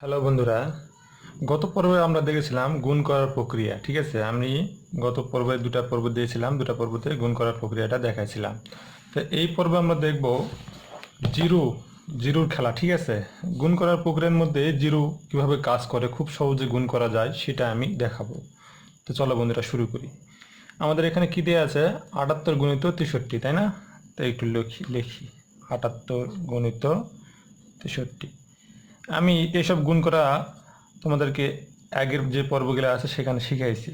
Hello বন্ধুরা, গত পর্বে আমরা দেখেছিলাম গুণ করার প্রক্রিয়া। ঠিক আছে, আমি গত পর্বে দুটা পর্ব দিয়েছিলাম, দুটা পর্বতে গুণ করার প্রক্রিয়াটা দেখাইছিলাম। তো এই পর্বে আমরা দেখব জিরো জিরোর খেলা। ঠিক আছে, গুণ করার প্রক্রিয়ার মধ্যে জিরো কিভাবে কাজ করে, খুব সহজে গুণ করা যায় সেটা আমি দেখাবো। তো চলো বন্ধুরা শুরু করি। আমাদের এখানে কী দেওয়া আছে? 78 গুণিত 63, তাই না? তো একটু লিখি লিখি 78 গুণিত 63। আমি এসব গুণ করা তোমাদেরকে আগের যে পর্বগুলো আছে সেখানে শিখাইছি।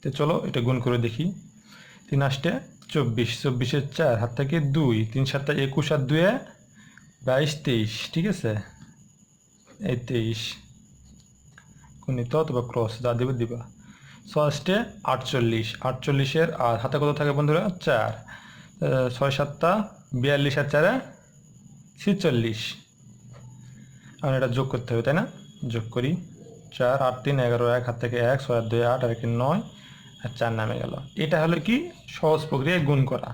তো চলো এটা গুণ করে দেখি। 3 আষ্টে 24, 24-এর 4, হাত থেকে 2, 3 7 21, আর 2 22 23। ঠিক আছে, এই 23 গুণিত অথবা ক্রস যা দেবে দিবা। 6 আষ্টে 48, 48-এর আর হাতে কত থাকে বন্ধুরা? 4, 6 7 42, আর 4 46। আর এটা যোগ করতে হবে, তাই না? যোগ করি। 4 8 3 11 1, হাত থেকে 1, 6 আর 2 8, আর 1 9, আর 4 নামে গেল। এটা হলো কি সহজ প্রক্রিয়ায় গুণ করা।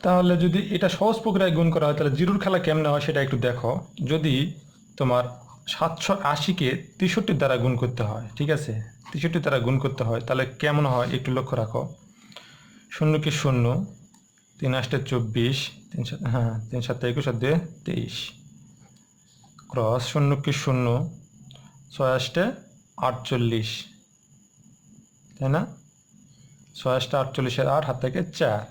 তাহলে যদি এটা সহজ প্রক্রিয়ায় গুণ করা হয় তাহলে জিরোর খেলা কেমনে হয় সেটা একটু দেখো। যদি তোমার 780-কে 63 দ্বারা গুণ করতে হয়, ঠিক আছে, 63 দ্বারা গুণ করতে হয়, তাহলে কেমন হয় একটু লক্ষ্য রাখো। 0 কে 0, 3 আষ্টে 24, 3 7 21, আর 2 23, ক্রস 0 কে 0, 6 আষ্টে 48, তাই না? 6 আষ্টে 48-এর 8, হাত থেকে 4,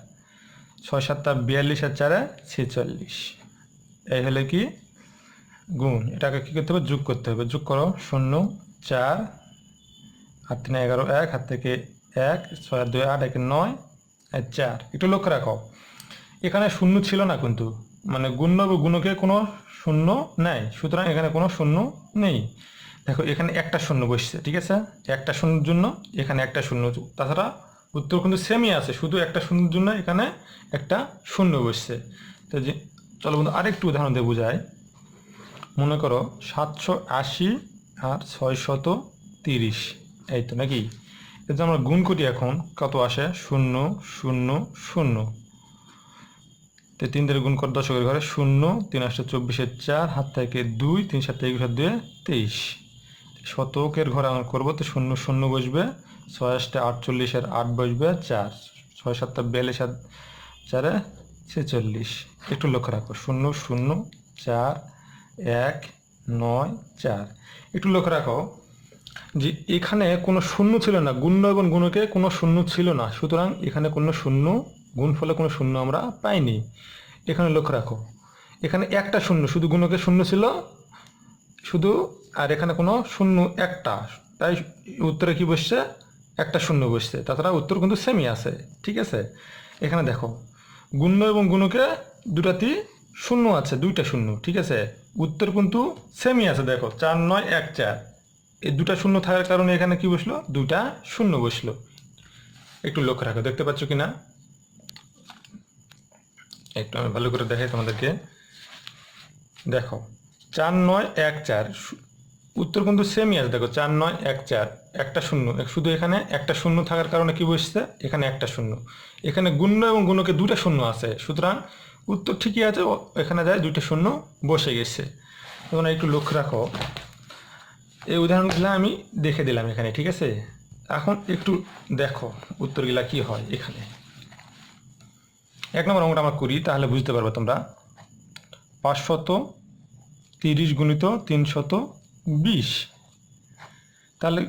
6 7 42, আর 4 46। এই হলে কি গুণ। এটাকে কী করতে হবে? যোগ করতে হবে। যোগ করো। 0 4, হাত 3 11 1, হাত থেকে 1, 6 2 8, 1 9, আর 4। একটু লক্ষ্য রাখো, এখানে শূন্য ছিল না কিন্তু, মানে গুণ্য বা গুণকে কোনো শূন্য নেই, সুতরাং এখানে কোনো শূন্য নেই। দেখো এখানে একটা শূন্য বসছে, ঠিক আছে, একটা শূন্যর জন্য এখানে একটা শূন্য, তাছাড়া উত্তর কিন্তু সেমই আছে, শুধু একটা শূন্যর জন্য এখানে একটা শূন্য বসছে। তো যে চলো বন্ধু আরেকটু উদাহরণ দিয়ে বোঝায়। মনে করো 780 আর 630, এই তো নাকি? এটা আমরা গুণ করি, এখন কত আসে? 0 0 0। তো 3 দিয়ে গুণ কর দশকের ঘরে 0, 3 আষ্টে 24-এর 4, হাত থেকে 2, 3 7 21, আর 2 23। শতকের ঘরে আমরা করবো, তো 0 0 বসবে, 6 আষ্টে 48-এর 8 বসবে, 4, 6 7 42, আর 4 46। একটু লক্ষ্য রাখো, 0 0 4 1 9 4। একটু লক্ষ্য রাখো যে এখানে কোনো শূন্য ছিল না, গুণ্য এবং গুণকে কোনো শূন্য ছিল না, সুতরাং এখানে কোনো শূন্য, গুণফলে কোনো শূন্য আমরা পাইনি। এখানে লক্ষ্য রাখো, এখানে একটা শূন্য, শুধু গুণকে শূন্য ছিল শুধু, আর এখানে কোনো শূন্য একটা, তাই উত্তরে কি বসছে? একটা শূন্য বসছে, তাছাড়া উত্তর কিন্তু সেমই আছে। ঠিক আছে, এখানে দেখো গুণ্য এবং গুণকে দুটাতেই শূন্য আছে, দুইটা শূন্য, ঠিক আছে, উত্তর কিন্তু সেমই আছে। দেখো 4 9 1 4, এই দুটা শূন্য থাকার কারণে এখানে কি বসলো? দুটা শূন্য বসলো। একটু লক্ষ্য রাখো, দেখতে পাচ্ছ কিনা? একটু আমি ভালো করে দেখাই তোমাদেরকে। দেখো 4 9 1 4, উত্তর কিন্তু সেমই আছে। দেখো 4 9 1 4, একটা শূন্য, শুধু এখানে একটা শূন্য থাকার কারণে কি বসছে? এখানে একটা শূন্য। এখানে গুণ্য এবং গুণকে দুটা শূন্য আছে, সুতরাং উত্তর ঠিকই আছে, এখানে যায় দুইটা শূন্য বসে গেছে। তোমরা একটু লক্ষ্য রাখো, এই উদাহরণগুলো আমি দেখে দিলাম এখানে, ঠিক আছে। এখন একটু দেখো উত্তরগুলা কি হয়। এখানে 1 নম্বর অঙ্কটা আমরা করি, তাহলে বুঝতে পারবে তোমরা। 530 গুণিত 320, তাহলে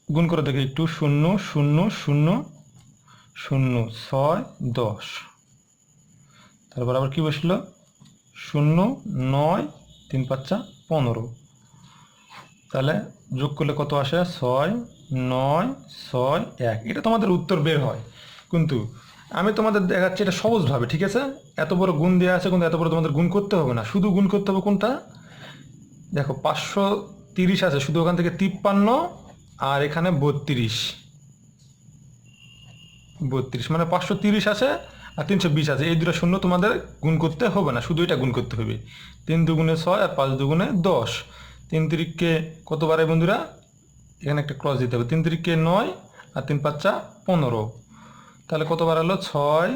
গুণ করে দেখি একটু। 0 0 0 0 6 10, তারপর আবার কি বসলো? 0 9 3 5 15, তাহলে যোগ করলে কত আসে? 6 9 6 1। এটা তোমাদের উত্তর বের হয়, কিন্তু আমি তোমাদের দেখাচ্ছি এটা সহজভাবে, ঠিক আছে। এত বড় গুণ দেওয়া আছে, কিন্তু এত বড় তোমাদের গুণ করতে হবে না, শুধু গুণ করতে হবে কোনটা? দেখো 530 আছে, শুধু ওখান থেকে 53 আর এখানে 32, 32 মানে 530 আছে আর 320 আছে, এই দুটো শূন্য তোমাদের গুণ করতে হবে না, শুধু এটা গুণ করতে হবে। 3 দুগুণে 6 আর 5 দুগুণে 10। 3 তিরিককে কত বারে বন্ধুরা? এখানে একটা ক্রস দিতে হবে। 3 তিরিককে 9 আর 3 5 15, তাহলে কত বাড়ালো? 6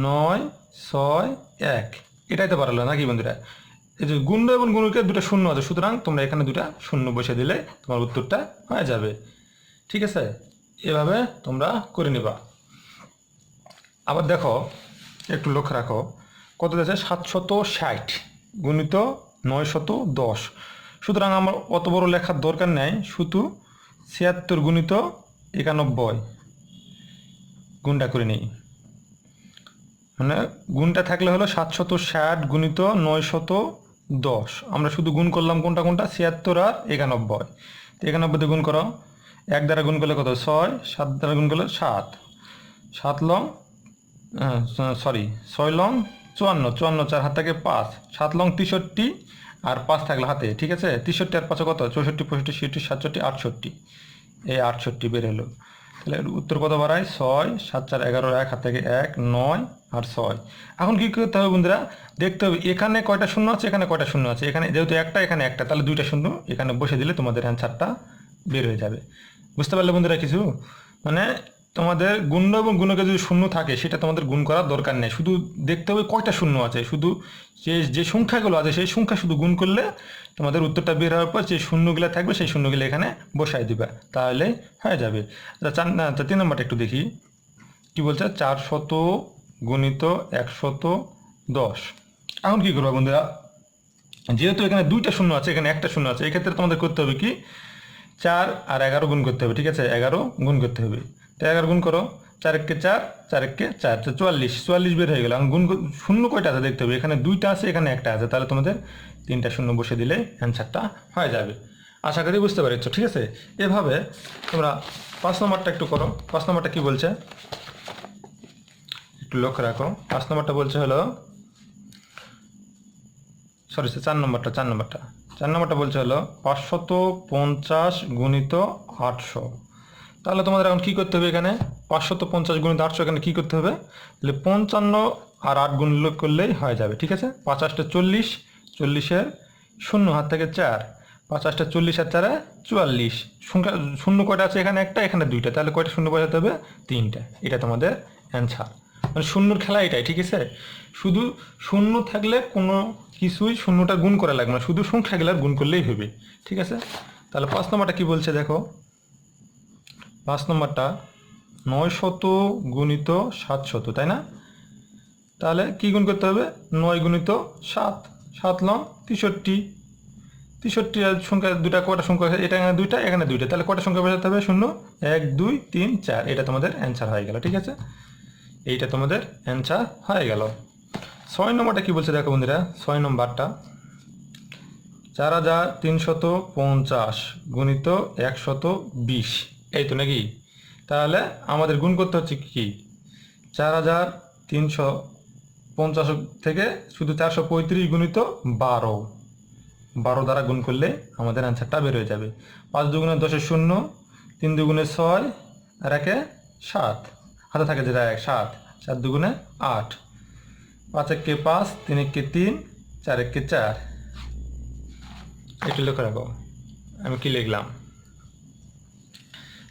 9 6 1। এটাই তো বাড়ালো নাকি বন্ধুরা? এই যে গুণ্য এবং গুণকে দুটো শূন্য আছে, সুতরাং তোমরা এখানে দুটা শূন্য বসে দিলে তোমার উত্তরটা হয়ে যাবে। ঠিক আছে, এভাবে তোমরা করে নিবা। আবার দেখো, একটু লক্ষ্য রাখো, কত দিয়েছে 760 গুণিত 910। সুতরাং আমার অত বড় লেখার দরকার নেই, শুধু 76 গুণিত 91 গুণটা করে নিই। মানে গুণটা থাকলে হলো 760 গুণিত 910। আমরা শুধু গুণ করলাম কোনটা কোনটা, 76 আর 91। তো 91 দিয়ে গুণ করো, 1 দ্বারা গুণ করলে কত 6, 7 দ্বারা গুণ করলে 7, 7 লং 6 লং 54, 54 4 হাত থেকে 5, 7 লং 63 আর 5 থাকলে হাতে। ঠিক আছে, 63 আর 5 কত, 64, 65, 66, 67, 68, এই 68 বের হলো। তাহলে উত্তর কত বাড়ায়, 6, 7 4 11, 1 হাত থেকে 1, 9 আর 6। এখন কি করতে হবে বন্ধুরা, দেখতে হবে এখানে কয়টা শূন্য আছে, এখানে কয়টা শূন্য আছে। এখানে যেহেতু একটা, এখানে একটা, তাহলে দুইটা শূন্য এখানে বসে দিলে তোমাদের অ্যান্সারটা বের হয়ে যাবে। বুঝতে পারলে বন্ধুরা কিছু? মানে তোমাদের গুণ্য এবং গুণকে যদি শূন্য থাকে সেটা তোমাদের গুণ করার দরকার নেই, শুধু দেখতে হবে কয়টা শূন্য আছে, শুধু যে সংখ্যাগুলো আছে সেই সংখ্যা শুধু গুণ করলে তোমাদের উত্তরটা বের হওয়ার পর যে শূন্যগুলো থাকবে সেই শূন্যগুলো এখানে বসাই দিবা, তাহলে হয়ে যাবে। 3 নম্বরটা একটু দেখি কি বলছে, 400 গুণিত 110। এখন কি করবো বন্ধুরা, যেহেতু এখানে দুইটা শূন্য আছে, এখানে একটা শূন্য আছে, এক্ষেত্রে তোমাদের করতে হবে কি, 4 আর 11 গুণ করতে হবে। ঠিক আছে, 11 গুণ করতে হবে। তো 11 গুণ করো, 4 একে 4, 4 একে 4, তো 44 বের হয়ে গেল। এখন গুণ শূন্য কয়টা আছে দেখতে হবে, এখানে দুইটা আছে, এখানে একটা আছে, তাহলে তোমাদের 3টা শূন্য বসে দিলে অ্যান্সারটা হয়ে যাবে। আশা করি বুঝতে পারছো। ঠিক আছে, এভাবে তোমরা 5 নম্বরটা একটু করো। 5 নম্বরটা কি বলছে একটু লক্ষ্য রাখো। 5 নম্বরটা বলছে হলো, সরি 4 নম্বরটা বলছে হলো 550 গুণিত 800। তাহলে তোমাদের এখন কী করতে হবে, এখানে 550 গুণিত 800 এখানে কী করতে হবে, তাহলে 55 আর 8 গুণ করলেই হয়ে যাবে। ঠিক আছে, 5 8 40, 40-এর শূন্য হাত থেকে 4, 5 8 40 আর 4 44। সংখ্যা শূন্য কয়টা আছে, এখানে একটা, এখানে দুইটা, তাহলে কয়টা শূন্য বসাতে হবে, 3টা। এটা তোমাদের অ্যান্সার। মানে শূন্যর খেলা এটাই। ঠিক আছে, শুধু শূন্য থাকলে কোনো কিছুই শূন্যটা গুণ করা লাগবে না, শুধু সংখ্যাগুলার গুণ করলেই হবে। ঠিক আছে, তাহলে 5 নম্বরটা কি বলছে দেখো। 5 নম্বরটা 900 গুণিত 700, তাই না? তাহলে কি গুণ করতে হবে, 9 গুণিত 7, 7 লং 63, 63 আর সংখ্যা দুটা, কয়টা সংখ্যা আছে, এটা এখানে দুইটা, এখানে দুইটা, তাহলে কয়টা সংখ্যা বোঝাতে হবে, 0 1 2 3 4। এটা তোমাদের অ্যান্সার হয়ে গেল। ঠিক আছে, এইটা তোমাদের অ্যান্সার হয়ে গেল। 6 নম্বরটা কি বলছে দেখো বন্ধুরা। 6 নম্বরটা 4350 গুণিত 120, এই তো নাকি? তাহলে আমাদের গুণ করতে হচ্ছে কি, 4350 থেকে শুধু 435 গুণিত 12, 12 দ্বারা গুণ করলে আমাদের অ্যান্সারটা বের হয়ে যাবে। 5 দুগুণে 10 শূন্য, 3 দুগুণে 6 আর 1 7, হাতে থাকে যেটা 1 7, 4 দুগুণে 8, 5 একে 5, 3 একে 3, 4 একে 4। একটু লক্ষ্য রাখো আমি কি লিখলাম,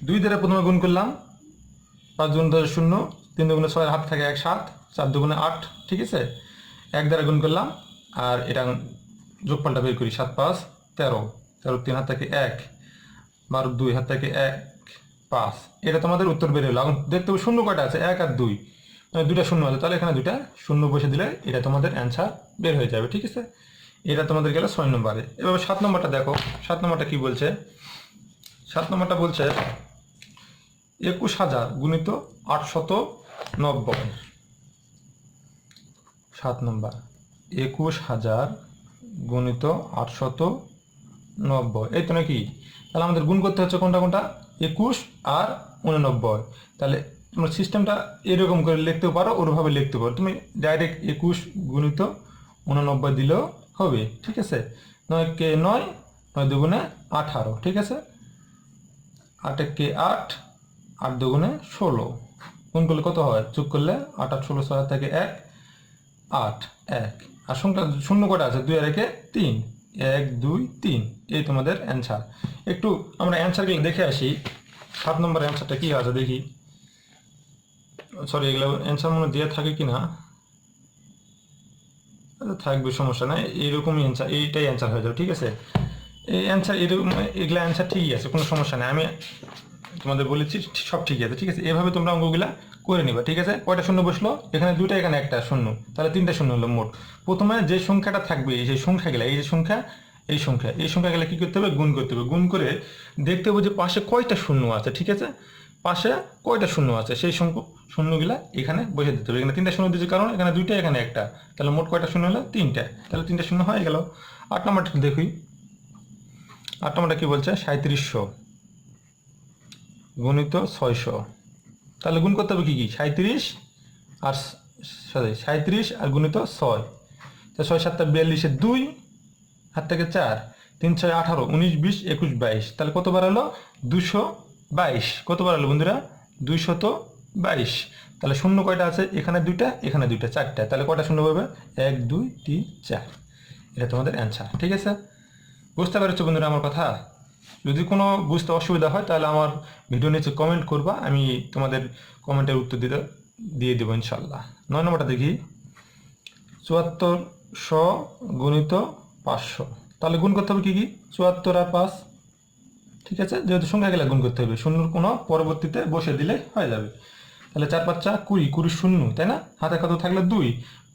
2 দ্বারা প্রথমে গুণ করলাম, 5 দুগুণে 10 শূন্য, 3 দুগুণে 6 হাত থাকে 1 7, 4 দুগুণে 8। ঠিক আছে, 1 দ্বারা গুণ করলাম, আর এটা যোগফলটা বের করি, 7 5 13, 13 3 হাত থেকে 1, 12 2 হাত থেকে 1 5। এটা তোমাদের উত্তর বের হলো। এখন দেখতে হবে শূন্য কয়টা আছে, 1 আর 2, মানে দুইটা শূন্য আছে, তাহলে এখানে দুইটা শূন্য বসে দিলে এটা তোমাদের অ্যান্সার বের হয়ে যাবে। ঠিক আছে, এটা তোমাদের গেল 6 নম্বরে। এবার 7 নম্বরটা দেখো। 7 নম্বরটা কি বলছে, 7 নম্বরটা বলছে 21000 গুণিত 890। 7 নম্বর 21000 গুণিত 890, এই তো নাকি? তাহলে আমাদের গুণ করতে হচ্ছে কোনটা কোনটা, 21 আর 89। তাহলে তোমরা সিস্টেমটা এরকম করে লিখতেও পারো, ওরভাবে লিখতে পারো। তুমি ডাইরেক্ট 21 গুণিত 89 দিলেও হবে। ঠিক আছে, 9 কে 9, 9 দুগুণে 18। ঠিক আছে, 8 কে 8, 8 দুগুণে 16। গুণ করলে কত হয়, যোগ করলে 8 8 16, 6 থেকে 1 8 1। আর সংখ্যা শূন্য কটা আছে, 2 আর 1 3, 1 2 3। এই তোমাদের অ্যান্সার। একটু আমরা অ্যান্সারগুলো দেখে আসি। 7 নম্বর অ্যান্সারটা কি আছে দেখি, সরি এগুলো অ্যান্সার মনে দেওয়া থাকে কি না। থাকবে, সমস্যা নাই, এইরকমই অ্যান্সার, এইটাই অ্যান্সার হয়ে যাবে, ঠিক আছে। এই অ্যান্সার এরকম, এগুলো অ্যান্সার ঠিকই আছে, কোনো সমস্যা নেই। আমি তোমাদের বলেছি সব ঠিকই আছে, ঠিক আছে। এভাবে তোমরা অঙ্কগুলা করে নিবা, ঠিক আছে। কয়টা শূন্য বসলো? এখানে দুইটা, এখানে একটা শূন্য, তাহলে তিনটা শূন্য হলো মোট। প্রথমে যে সংখ্যাটা থাকবে সেই সংখ্যাগুলা, এই যে সংখ্যা, এই সংখ্যাগুলা কি করতে হবে? গুণ করতে হবে। গুণ করে দেখতে হবে যে পাশে কয়টা শূন্য আছে, ঠিক আছে। পাশে কয়টা শূন্য আছে সেই শূন্যগুলা এখানে বসে দিতে হবে। এখানে তিনটা শূন্য দিয়েছে কারণ এখানে দুইটা, এখানে একটা, তাহলে মোট কয়টা শূন্য হলো? তিনটা, তাহলে তিনটা শূন্য হয়ে গেল। 8 নম্বরটা দেখি, 8 নম্বরটা কি বলছে? 3700 গুণিত 600। তাহলে গুণ করতে হবে কি কি? 37 আর, সরি 37 আর গুণিত 6, তো 6 7 42, 2 হাত থেকে 4, 3 6 18, 19 20 21 22, তাহলে কতবার হলো? 222। কতবার হলো বন্ধুরা? 222। তাহলে শূন্য কয়টা আছে? এখানে দুইটা, এখানে দুইটা, চারটা, তাহলে কয়টা শূন্য পাবে? 1 2 3 4। এটা তোমাদের অ্যান্সার, ঠিক আছে। বুঝতে পেরেছো বন্ধুরা আমার কথা? যদি কোনো বুঝতে অসুবিধা হয় তাহলে আমার ভিডিও নিচে কমেন্ট করবা, আমি তোমাদের কমেন্টের উত্তর দিয়ে দেবো ইনশাল্লাহ। 9 নম্বরটা দেখি, 7400 গুণিত 500। তাহলে গুণ করতে হবে কি কি? 74 আর 5, ঠিক আছে। যেহেতু সংখ্যাগুলা গুণ করতে হবে, শূন্যর কোনো পরবর্তীতে বসে দিলে হয়ে যাবে। তাহলে 4 5 20, 20 শূন্য, তাই না? হাতে কত থাকলে 2,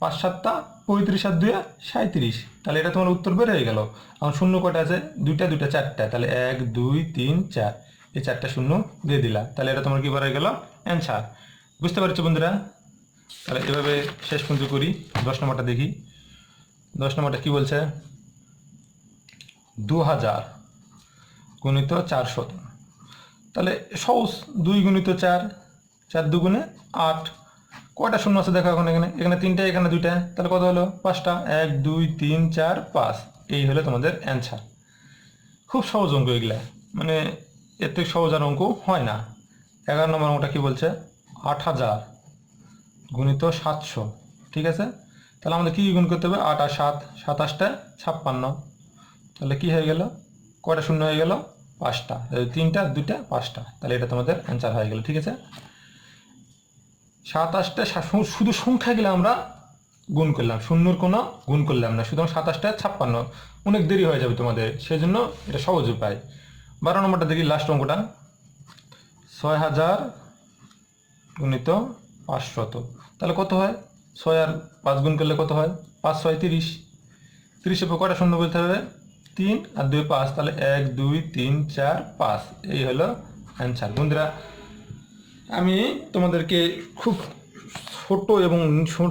5 7 35 আর 2 37। তাহলে এটা তোমার উত্তর বের হয়ে গেল। এখন শূন্য কয়টা আছে? দুইটা, দুইটা, চারটা, তাহলে 1 2 3 4, এই চারটা শূন্য দিয়ে দিলা, তাহলে এটা তোমার কি বের হয়ে গেল? অ্যান্সার। বুঝতে পারছো বন্ধুরা? তাহলে এভাবে শেষ পর্যন্ত করি। 10 নম্বরটা দেখি, 10 নম্বরটা কি বলছে? 2000 গুণিত 400। তাহলে সহজ, 2 গুণিত 4, 4 দুগুণে 8। কয়টা শূন্য আছে দেখো এখন? এখানে, এখানে তিনটা, এখানে দুইটা, তাহলে কত হলো? 5টা। 1 2 3 4 5, এই হলো তোমাদের অ্যান্সার। খুব সহজ অঙ্ক এগুলা, মানে এর থেকে সহজ আর অঙ্ক হয় না। 11 নম্বর অঙ্কটা কি বলছে? 8000 গুণিত 700, ঠিক আছে। তাহলে আমাদের কি গুণ করতে হবে? 8 আর 7, 27টা 56, তাহলে কি হয়ে গেল? কয়টা শূন্য হয়ে গেল? 5টা, তিনটা, দুইটা, 5টা, তাহলে এটা তোমাদের অ্যান্সার হয়ে গেল, ঠিক আছে। 27টা শুধু সংখ্যাগুলো আমরা গুণ করলাম, শূন্যর কোনো গুণ করলাম না, শুধু 27টা 56, অনেক দেরি হয়ে যাবে তোমাদের, সেজন্য এটা সহজ উপায়। 12 নম্বরটা দেখি, লাস্ট অঙ্কটা, 6000 গুণিত 500। তাহলে কত হয়? 6 আর 5 গুণ করলে কত হয়? 5 6 30, 30-এর পর কয়টা শূন্য বলতে হবে? 3 আর 2 5, তাহলে 1 2 3 4 5, এই হলো অ্যান্সার। বন্ধুরা, আমি তোমাদেরকে খুব ছোট এবং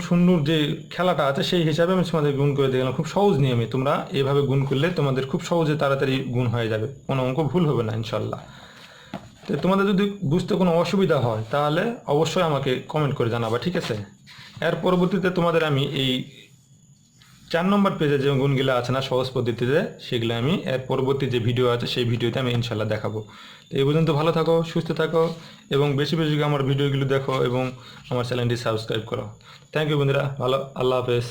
সুন্দর যে খেলাটা আছে সেই হিসাবে আমি তোমাদের গুণ করে দিয়ে গেলাম, খুব সহজ নিয়মে। তোমরা এভাবে গুণ করলে তোমাদের খুব সহজে তাড়াতাড়ি গুণ হয়ে যাবে, কোনো অঙ্ক ভুল হবে না ইনশাল্লাহ। তো তোমাদের যদি বুঝতে কোনো অসুবিধা হয় তাহলে অবশ্যই আমাকে কমেন্ট করে জানাবা, ঠিক আছে। এর পরবর্তীতে তোমাদের আমি এই 4 নম্বর পেজে যে গুণগুলো আছে না সহজ পদ্ধতিতে, সেগুলো আমি এর পরবর্তী যে ভিডিও আছে সেই ভিডিওতে আমি ইনশাল্লাহ দেখাবো। তো এই পর্যন্ত ভালো থাকো, সুস্থ থাকো, এবং বেশি বেশি আমার ভিডিওগুলো দেখো এবং আমার চ্যানেলটি সাবস্ক্রাইব করো। থ্যাংক ইউ বন্ধুরা, ভালো, আল্লাহ হাফেজ।